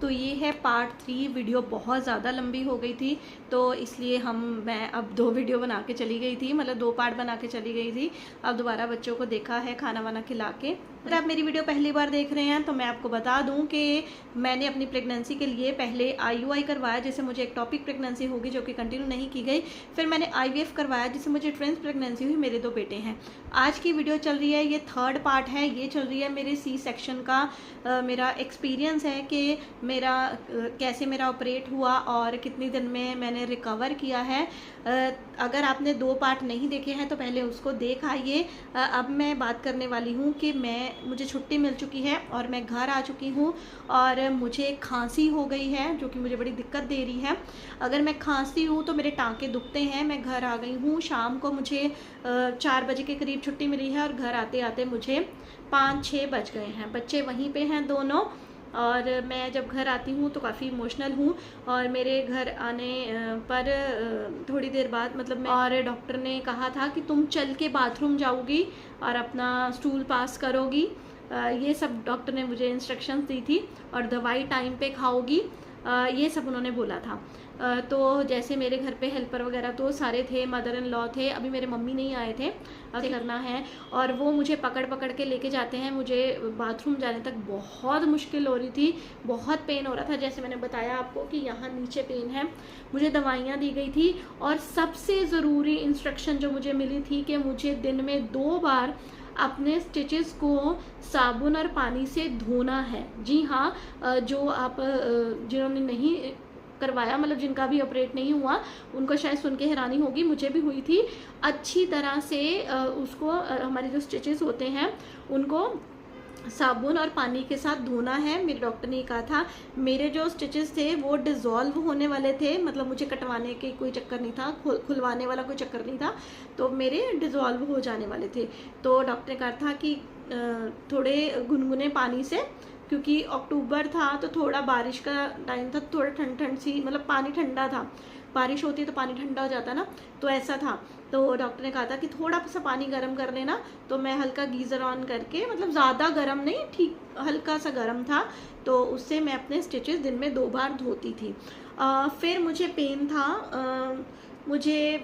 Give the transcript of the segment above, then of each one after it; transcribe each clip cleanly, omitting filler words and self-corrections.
तो ये है पार्ट 3। वीडियो बहुत ज़्यादा लंबी हो गई थी तो इसलिए मैं अब 2 वीडियो बना के चली गई थी, मतलब 2 पार्ट बना के चली गई थी। अब दोबारा बच्चों को देखा है खाना वाना खिला के। अगर आप मेरी वीडियो पहली बार देख रहे हैं तो मैं आपको बता दूं कि मैंने अपनी प्रेगनेंसी के लिए पहले IUI करवाया, जिससे मुझे एक्टोपिक प्रेगनेंसी होगी जो कि कंटिन्यू नहीं की गई। फिर मैंने IVF करवाया जिससे मुझे ट्विंस प्रेगनेंसी हुई, मेरे 2 बेटे हैं। आज की वीडियो चल रही है, ये 3rd पार्ट है। ये चल रही है मेरे C सेक्शन का मेरा एक्सपीरियंस है कि मेरा कैसे मेरा ऑपरेट हुआ और कितनी दिन में मैंने रिकवर किया है। अगर आपने 2 पार्ट नहीं देखे हैं तो पहले उसको देख आइए। अब मैं बात करने वाली हूँ कि मुझे छुट्टी मिल चुकी है और मैं घर आ चुकी हूँ और मुझे खांसी हो गई है जो कि मुझे बड़ी दिक्कत दे रही है। अगर मैं खांसी हूँ तो मेरे टाँके दुखते हैं। मैं घर आ गई हूँ, शाम को मुझे 4 बजे के करीब छुट्टी मिली है और घर आते आते मुझे 5-6 बज गए हैं। बच्चे वहीं पे हैं दोनों, और मैं जब घर आती हूँ तो काफ़ी इमोशनल हूँ। और मेरे घर आने पर थोड़ी देर बाद और डॉक्टर ने कहा था कि तुम चल के बाथरूम जाओगी और अपना स्टूल पास करोगी। ये सब डॉक्टर ने मुझे इंस्ट्रक्शंस दी थी, और दवाई टाइम पे खाओगी, ये सब उन्होंने बोला था। तो जैसे मेरे घर पे हेल्पर वगैरह तो सारे थे, मदर इन लॉ थे, अभी मेरे मम्मी नहीं आए थे अभी करना है, और वो मुझे पकड़ पकड़ के लेके जाते हैं। मुझे बाथरूम जाने तक बहुत मुश्किल हो रही थी, बहुत पेन हो रहा था। जैसे मैंने बताया आपको कि यहाँ नीचे पेन है। मुझे दवाइयाँ दी गई थी, और सबसे ज़रूरी इंस्ट्रक्शन जो मुझे मिली थी कि मुझे दिन में 2 बार अपने स्टिचेस को साबुन और पानी से धोना है। जी हाँ, जो आप जिन्होंने नहीं करवाया, मतलब जिनका भी ऑपरेट नहीं हुआ, उनको शायद सुन के हैरानी होगी, मुझे भी हुई थी। अच्छी तरह से उसको हमारे जो स्टिचेस होते हैं उनको साबुन और पानी के साथ धोना है। मेरे डॉक्टर ने कहा था। मेरे जो स्टिचेस थे वो डिज़ोल्व होने वाले थे, मतलब मुझे कटवाने के कोई चक्कर नहीं था, खुलवाने वाला कोई चक्कर नहीं था, तो मेरे डिज़ोल्व हो जाने वाले थे। तो डॉक्टर ने कहा था कि थोड़े गुनगुने पानी से, क्योंकि अक्टूबर था तो थोड़ा बारिश का टाइम था, थोड़ा ठंड सी, मतलब पानी ठंडा था। बारिश होती है तो पानी ठंडा हो जाता ना, तो ऐसा था। तो डॉक्टर ने कहा था कि थोड़ा सा पानी गर्म कर लेना। तो मैं हल्का गीज़र ऑन करके, मतलब ज़्यादा गर्म नहीं, ठीक हल्का सा गर्म था, तो उससे मैं अपने स्टिचेस दिन में 2 बार धोती थी। फिर मुझे पेन था। मुझे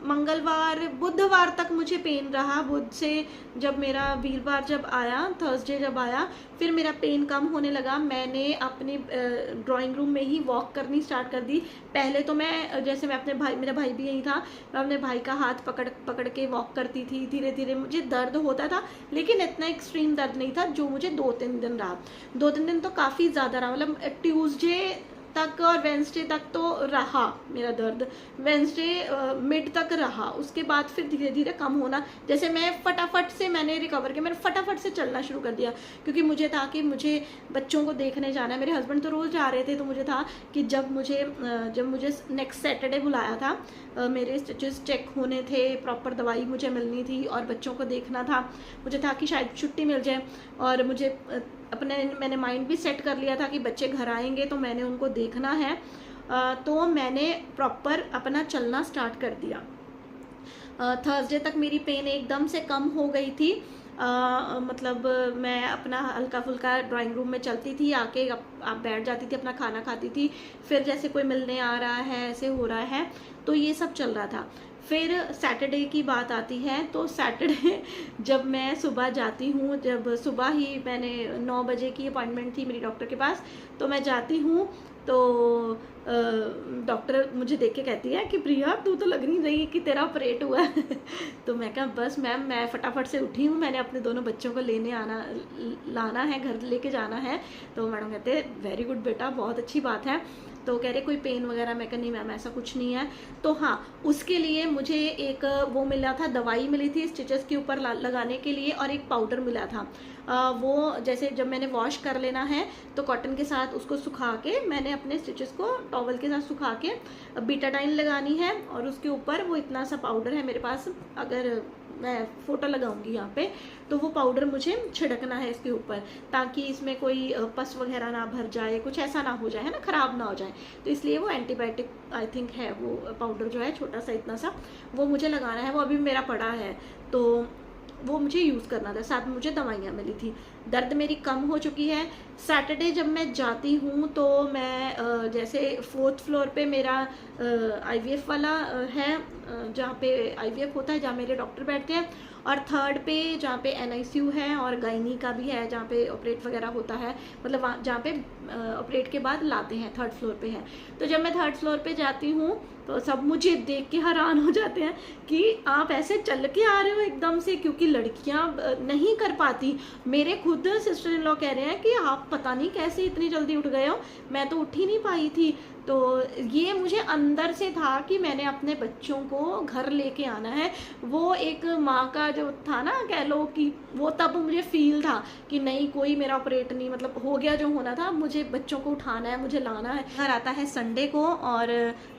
मंगलवार बुधवार तक मुझे पेन रहा। बुध से जब मेरा वीरवार जब आया, थर्सडे जब आया, फिर मेरा पेन कम होने लगा। मैंने अपने ड्राइंग रूम में ही वॉक करनी स्टार्ट कर दी। पहले तो मैं मेरा भाई भी यही था, मैं अपने भाई का हाथ पकड़ पकड़ के वॉक करती थी। धीरे धीरे मुझे दर्द होता था, लेकिन इतना एक्सट्रीम दर्द नहीं था जो मुझे 2-3 दिन रहा। 2-3 दिन तो काफ़ी ज़्यादा रहा, मतलब ट्यूसडे तक और वेंसडे तक तो रहा मेरा दर्द। वेंसडे मिड तक रहा, उसके बाद फिर धीरे धीरे कम होना। जैसे मैंने रिकवर किया, मैंने फटाफट से चलना शुरू कर दिया, क्योंकि मुझे था कि मुझे बच्चों को देखने जाना है। मेरे हस्बैंड तो रोज़ जा रहे थे, तो मुझे था कि जब मुझे नेक्स्ट सैटरडे बुलाया था, मेरे स्टिचेस चेक होने थे, प्रॉपर दवाई मुझे मिलनी थी और बच्चों को देखना था। मुझे था कि शायद छुट्टी मिल जाए, और मैंने माइंड भी सेट कर लिया था कि बच्चे घर आएंगे तो मैंने उनको देखना है। तो मैंने प्रॉपर अपना चलना स्टार्ट कर दिया। थर्सडे तक मेरी पेन एकदम से कम हो गई थी। मतलब मैं अपना हल्का फुल्का ड्राइंग रूम में चलती थी, आके आप बैठ जाती थी, अपना खाना खाती थी। फिर जैसे कोई मिलने आ रहा है, ऐसे हो रहा है, तो ये सब चल रहा था। फिर सैटरडे की बात आती है, तो सैटरडे जब मैं सुबह जाती हूँ, जब सुबह ही मैंने 9 बजे की अपॉइंटमेंट थी मेरी डॉक्टर के पास, तो मैं जाती हूँ तो डॉक्टर मुझे देख के कहती है कि प्रिया, तू तो लग नहीं रही कि तेरा ऑपरेट हुआ है। तो मैं कहा बस मैम, मैं फटाफट से उठी हूँ, मैंने अपने दोनों बच्चों को लाना है, घर लेके जाना है। तो मैडम कहते वेरी गुड बेटा, बहुत अच्छी बात है। तो कह रहे कोई पेन वगैरह, मैं कहा नहीं मैम ऐसा कुछ नहीं है। तो हाँ, उसके लिए मुझे एक वो मिला था, दवाई मिली थी स्टिचेस के ऊपर लगाने के लिए, और एक पाउडर मिला था। वो जैसे जब मैंने वॉश कर लेना है तो कॉटन के साथ उसको सुखा के, मैंने अपने स्टिचेस को टॉवल के साथ सुखा के बीटाडाइन लगानी है, और उसके ऊपर वो इतना सा पाउडर है मेरे पास, अगर मैं फ़ोटो लगाऊंगी यहाँ पे, तो वो पाउडर मुझे छिड़कना है इसके ऊपर, ताकि इसमें कोई पस वगैरह ना भर जाए, कुछ ऐसा ना हो जाए, है ना, ख़राब ना हो जाए। तो इसलिए वो एंटीबायोटिक आई थिंक है, वो पाउडर जो है छोटा सा इतना सा, वो मुझे लगाना है। वो अभी मेरा पड़ा है, तो वो मुझे यूज़ करना था। साथ में मुझे दवाइयाँ मिली थी। दर्द मेरी कम हो चुकी है। सैटरडे जब मैं जाती हूँ तो मैं जैसे 4th फ्लोर पे मेरा IVF वाला है, जहाँ पे IVF होता है, जहाँ मेरे डॉक्टर बैठते हैं, और 3rd पे जहाँ पे NICU है और गायनी का भी है, जहाँ पे ऑपरेट वगैरह होता है, मतलब वहाँ जहाँ पे ऑपरेट के बाद लाते हैं, 3rd फ्लोर पे है। तो जब मैं 3rd फ्लोर पे जाती हूँ तो सब मुझे देख के हैरान हो जाते हैं कि आप ऐसे चल के आ रहे हो एकदम से, क्योंकि लड़कियां नहीं कर पाती। मेरे खुद सिस्टर इन लॉ कह रहे हैं कि आप पता नहीं कैसे इतनी जल्दी उठ गए हो, मैं तो उठ ही नहीं पाई थी। तो ये मुझे अंदर से था कि मैंने अपने बच्चों को घर लेके आना है। वो एक माँ का जो था ना, कह लो कि वो तब मुझे फील था कि नहीं, कोई मेरा ऑपरेट नहीं, मतलब हो गया जो होना था, मुझे बच्चों को उठाना है, मुझे लाना है। घर आता है संडे को और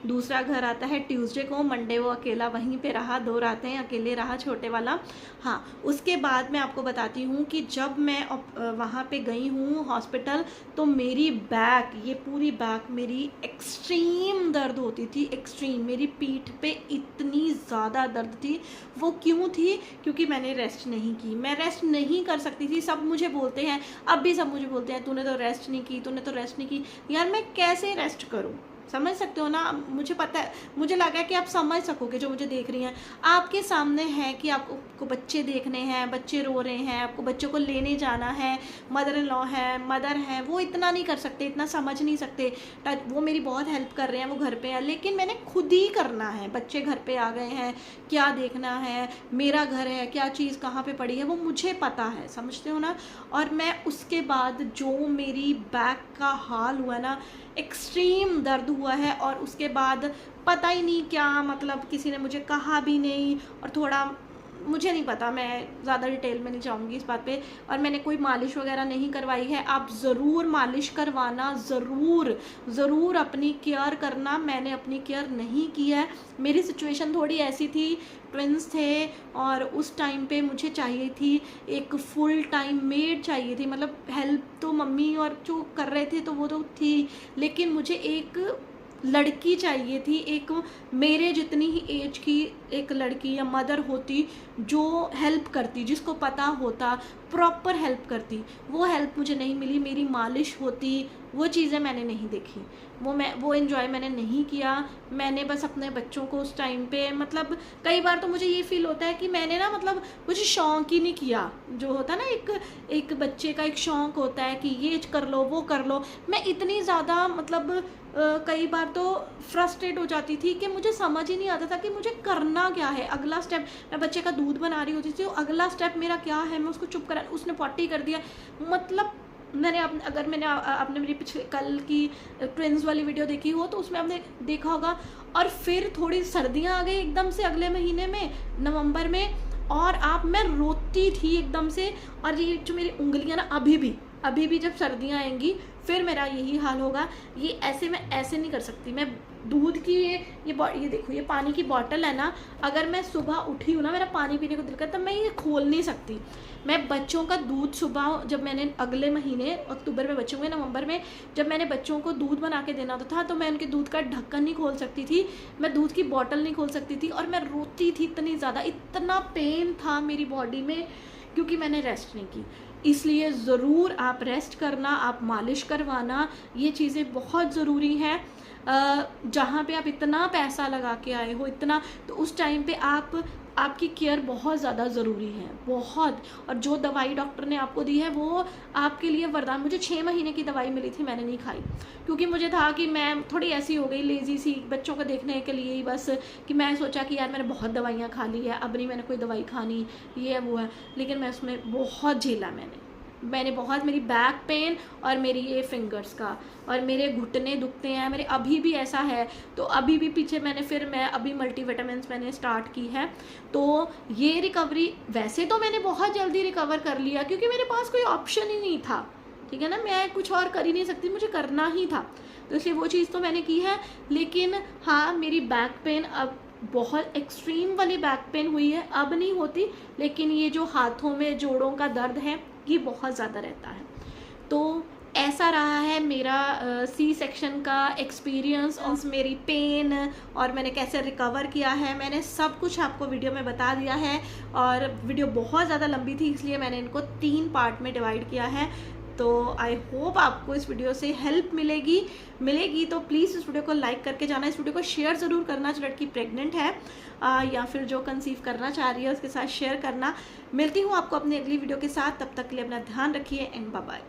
दूसरा घर आता है ट्यूसडे को। मंडे वो अकेला वहीं पे रहा, 2 रातें अकेले रहा छोटे वाला। हाँ, उसके बाद मैं आपको बताती हूँ कि जब मैं वहाँ पे गई हूँ हॉस्पिटल, तो मेरी बैक, ये पूरी बैक मेरी एक्सट्रीम दर्द होती थी, एक्सट्रीम। मेरी पीठ पे इतनी ज़्यादा दर्द थी। वो क्यों थी? क्योंकि मैंने रेस्ट नहीं की। मैं रेस्ट नहीं कर सकती थी। सब मुझे बोलते हैं, अब भी सब मुझे बोलते हैं, तूने तो रेस्ट नहीं की, तूने तो रेस्ट नहीं की। यार मैं कैसे रेस्ट करूँ? समझ सकते हो ना? मुझे पता है, मुझे लगा कि आप समझ सकोगे जो मुझे देख रही हैं। आपके सामने है कि आपको बच्चे देखने हैं, बच्चे रो रहे हैं, आपको बच्चों को लेने जाना है, मदर इन लॉ है, मदर है, वो इतना नहीं कर सकते, इतना समझ नहीं सकते। वो मेरी बहुत हेल्प कर रहे हैं, वो घर पे हैं, लेकिन मैंने खुद ही करना है। बच्चे घर पे आ गए हैं, क्या देखना है, मेरा घर है, क्या चीज़ कहाँ पे पड़ी है, वो मुझे पता है। समझते हो ना? और मैं उसके बाद जो मेरी बैक का हाल हुआ ना, एक्सट्रीम दर्द हुआ है। और उसके बाद पता ही नहीं क्या, मतलब किसी ने मुझे कहा भी नहीं, और थोड़ा मुझे नहीं पता, मैं ज़्यादा डिटेल में नहीं जाऊँगी इस बात पे। और मैंने कोई मालिश वगैरह नहीं करवाई है। आप ज़रूर मालिश करवाना, ज़रूर अपनी केयर करना। मैंने अपनी केयर नहीं की है। मेरी सिचुएशन थोड़ी ऐसी थी, ट्विंस थे, और उस टाइम पे मुझे चाहिए थी एक फुल टाइम मेड चाहिए थी। मतलब हेल्प तो मम्मी और जो कर रहे थे तो वो तो थी, लेकिन मुझे एक लड़की चाहिए थी, एक मेरे जितनी ही एज की एक लड़की या मदर होती जो हेल्प करती, जिसको पता होता, प्रॉपर हेल्प करती। वो हेल्प मुझे नहीं मिली। मेरी मालिश होती, वो चीज़ें मैंने नहीं देखी, वो एंजॉय मैंने नहीं किया। मैंने बस अपने बच्चों को उस टाइम पे, मतलब कई बार तो मुझे ये फील होता है कि मैंने ना, मतलब मुझे शौक़ ही नहीं किया। जो होता है ना, एक बच्चे का एक शौक़ होता है कि ये कर लो, वो कर लो। मैं इतनी ज़्यादा, मतलब कई बार तो फ्रस्ट्रेट हो जाती थी कि मुझे समझ ही नहीं आता था कि मुझे करना क्या है, अगला स्टेप। मैं बच्चे का दूध बना रही होती थी, अगला स्टेप मेरा क्या है, मैं उसको चुप करा, उसने पॉटी कर दिया। मतलब आपने मेरी पिछले कल की ट्विंस वाली वीडियो देखी हो तो उसमें आपने देखा होगा। और फिर थोड़ी सर्दियाँ आ गई एकदम से अगले महीने में, नवंबर में, और मैं रोती थी एकदम से। और ये जो मेरी उंगलियाँ ना, अभी भी जब सर्दियाँ आएंगी फिर मेरा यही हाल होगा। ये ऐसे, मैं ऐसे नहीं कर सकती। मैं दूध की ये देखो, ये पानी की बॉटल है ना, अगर मैं सुबह उठी हूँ ना, मेरा पानी पीने को दिल करता, मैं ये खोल नहीं सकती। मैं बच्चों का दूध सुबह, जब मैंने अगले महीने अक्टूबर में बच्चे हुए, नवंबर में जब मैंने बच्चों को दूध बना के देना था, तो मैं उनके दूध का ढक्कन नहीं खोल सकती थी, मैं दूध की बॉटल नहीं खोल सकती थी, और मैं रोती थी इतनी ज़्यादा, इतना पेन था मेरी बॉडी में, क्योंकि मैंने रेस्ट नहीं की। इसलिए ज़रूर आप रेस्ट करना, आप मालिश करवाना, ये चीज़ें बहुत ज़रूरी हैं। जहाँ पे आप इतना पैसा लगा के आए हो, इतना, तो उस टाइम पे आपकी केयर बहुत ज़्यादा ज़रूरी है, बहुत। और जो दवाई डॉक्टर ने आपको दी है वो आपके लिए वरदान। मुझे 6 महीने की दवाई मिली थी, मैंने नहीं खाई, क्योंकि मुझे था कि मैं थोड़ी ऐसी हो गई, लेज़ी सी, बच्चों को देखने के लिए ही बस, कि मैं सोचा कि यार मैंने बहुत दवाइयाँ खा ली है, अब नहीं मैंने कोई दवाई खानी, ये है वो है। लेकिन मैं उसमें बहुत झेला, मैंने बहुत, मेरी बैक पेन और मेरी ये फिंगर्स का, और मेरे घुटने दुखते हैं मेरे, अभी भी ऐसा है। तो अभी भी पीछे मैं अभी मल्टीविटामिन्स मैंने स्टार्ट की है। तो ये रिकवरी, वैसे तो मैंने बहुत जल्दी रिकवर कर लिया, क्योंकि मेरे पास कोई ऑप्शन ही नहीं था, ठीक है ना, मैं कुछ और कर ही नहीं सकती, मुझे करना ही था, तो इसलिए वो चीज़ तो मैंने की है। लेकिन हाँ, मेरी बैक पेन अब बहुत एक्सट्रीम वाली बैक पेन हुई है, अब नहीं होती, लेकिन ये जो हाथों में जोड़ों का दर्द है ये बहुत ज़्यादा रहता है। तो ऐसा रहा है मेरा सी सेक्शन का एक्सपीरियंस और मेरी पेन, और मैंने कैसे रिकवर किया है, मैंने सब कुछ आपको वीडियो में बता दिया है। और वीडियो बहुत ज़्यादा लंबी थी, इसलिए मैंने इनको 3 पार्ट में डिवाइड किया है। तो आई होप आपको इस वीडियो से हेल्प मिलेगी तो प्लीज़ इस वीडियो को लाइक करके जाना। इस वीडियो को शेयर ज़रूर करना जो लड़की प्रेग्नेंट है या फिर जो कंसीव करना चाह रही है उसके साथ शेयर करना। मिलती हूँ आपको अपनी अगली वीडियो के साथ, तब तक के लिए अपना ध्यान रखिए एंड बाय बाय।